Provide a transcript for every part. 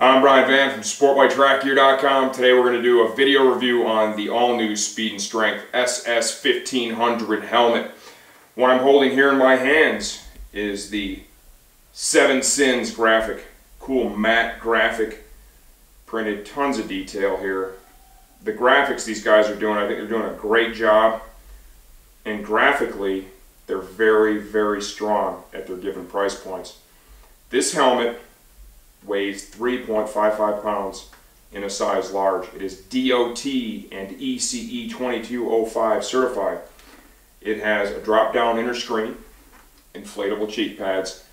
I'm Brian Van from SportBikeTrackGear.com. Today we're going to do a video review on the all-new Speed and Strength SS1500 helmet. What I'm holding here in my hands is the 7 Sins graphic. Cool matte graphic, printed tons of detail here. The graphics these guys are doing, I think they're doing a great job. And graphically, they're very, very strong at their given price points. This helmet weighs 3.55 pounds in a size large. It is DOT and ECE 2205 certified. It has a drop-down inner screen, inflatable cheek pads,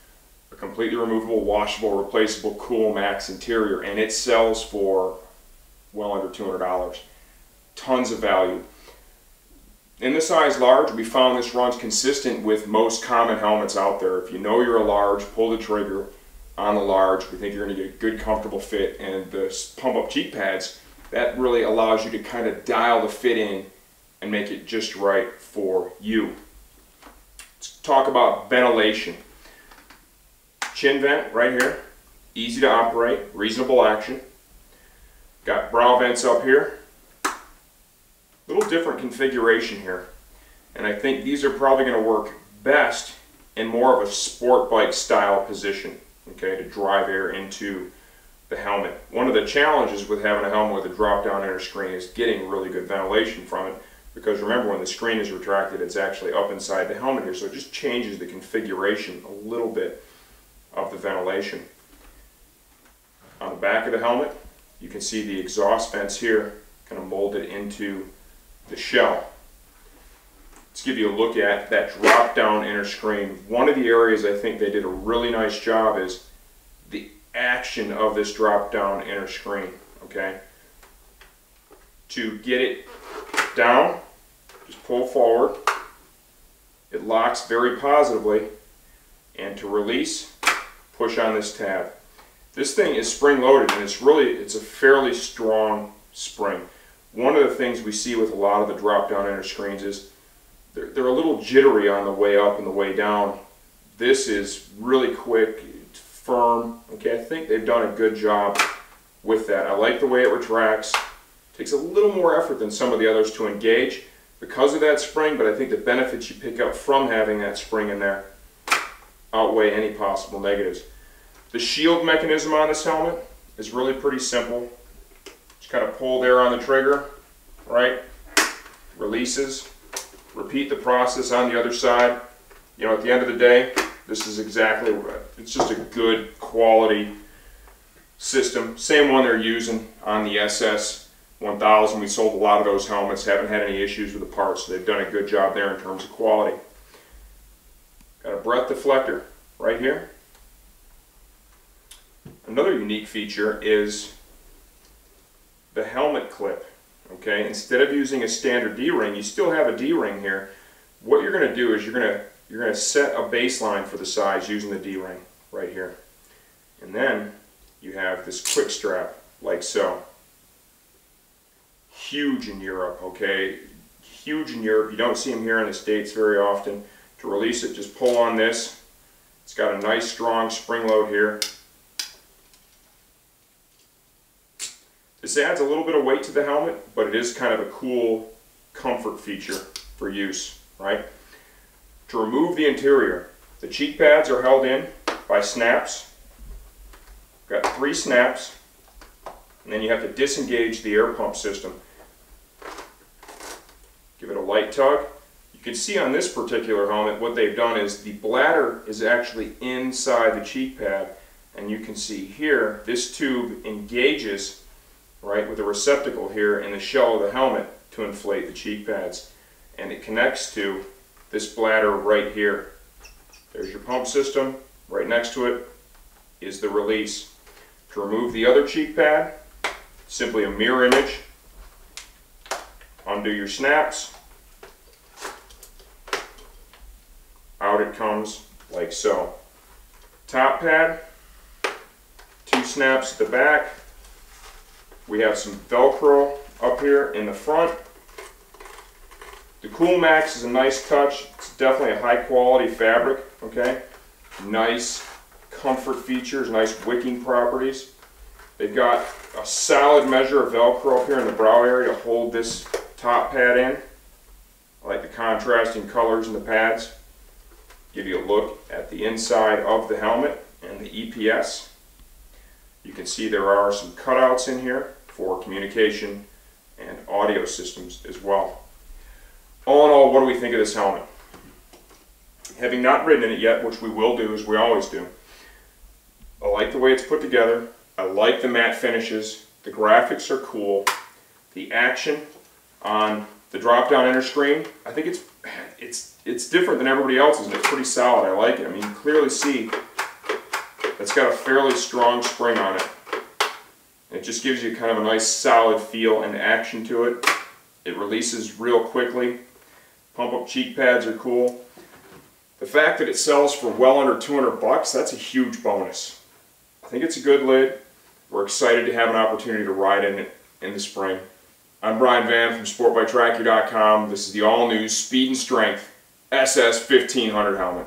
a completely removable, washable, replaceable Cool Max interior, and it sells for well under $200. Tons of value. In the size large, we found this runs consistent with most common helmets out there. If you know you're a large, pull the trigger on the large. We think you're going to get a good, comfortable fit, and the pump-up cheek pads, that really allows you to kind of dial the fit in and make it just right for you. Let's talk about ventilation. Chin vent right here, easy to operate, reasonable action. Got brow vents up here. Little different configuration here, and I think these are probably going to work best in more of a sport bike style position, okay, to drive air into the helmet. One of the challenges with having a helmet with a drop down inner screen is getting really good ventilation from it, because remember, when the screen is retracted, it's actually up inside the helmet here, so it just changes the configuration a little bit of the ventilation. On the back of the helmet, you can see the exhaust vents here kind of molded into the shell. Let's give you a look at that drop down inner screen. One of the areas I think they did a really nice job is the action of this drop down inner screen, okay? To get it down, just pull forward. It locks very positively, and to release, push on this tab. This thing is spring loaded, and it's a fairly strong spring. One of the things we see with a lot of the drop-down inner screens is they're a little jittery on the way up and the way down. This is really quick, it's firm. Okay, I think they've done a good job with that. I like the way it retracts. It takes a little more effort than some of the others to engage because of that spring, but I think the benefits you pick up from having that spring in there outweigh any possible negatives. The shield mechanism on this helmet is really pretty simple. Just kind of pull there on the trigger, right? Releases. Repeat the process on the other side. You know, at the end of the day, this is exactly what it's just a good quality system. Same one they're using on the SS1500. We sold a lot of those helmets, haven't had any issues with the parts, so they've done a good job there in terms of quality. Got a breath deflector right here. Another unique feature is the helmet clip. Okay, instead of using a standard D-ring, you still have a D-ring here. What you're going to do is you're going to set a baseline for the size using the D-ring right here, and then you have this quick strap like so. Huge in Europe, okay, huge in Europe. You don't see them here in the States very often. To release it, just pull on this. It's got a nice strong spring load here. This adds a little bit of weight to the helmet, but it is kind of a cool comfort feature for use, right? To remove the interior, the cheek pads are held in by snaps. Got 3 snaps, and then you have to disengage the air pump system. Give it a light tug. You can see on this particular helmet what they've done is the bladder is actually inside the cheek pad, and you can see here this tube engages right with a receptacle here in the shell of the helmet to inflate the cheek pads, and it connects to this bladder right here. There's your pump system. Right next to it is the release. To remove the other cheek pad, simply a mirror image. Undo your snaps. Out it comes like so. Top pad, 2 snaps at the back. We have some Velcro up here in the front. The Cool Max is a nice touch. It's definitely a high quality fabric, okay? Nice comfort features, nice wicking properties. They've got a solid measure of Velcro up here in the brow area to hold this top pad in. I like the contrasting colors in the pads. Give you a look at the inside of the helmet and the EPS. You can see there are some cutouts in here for communication and audio systems as well. All in all, what do we think of this helmet? Having not ridden in it yet, which we will do as we always do, I like the way it's put together. I like the matte finishes. The graphics are cool. The action on the drop-down inner screen, I think it's different than everybody else's, and it's pretty solid. I like it. I mean, you can clearly see it's got a fairly strong spring on it. It just gives you kind of a nice solid feel and action to it. It releases real quickly. Pump-up cheek pads are cool. The fact that it sells for well under 200 bucks, that's a huge bonus. I think it's a good lid. We're excited to have an opportunity to ride in it in the spring. I'm Brian Van from SportBikeTrackYou.com. This is the all-new Speed and Strength SS1500 helmet.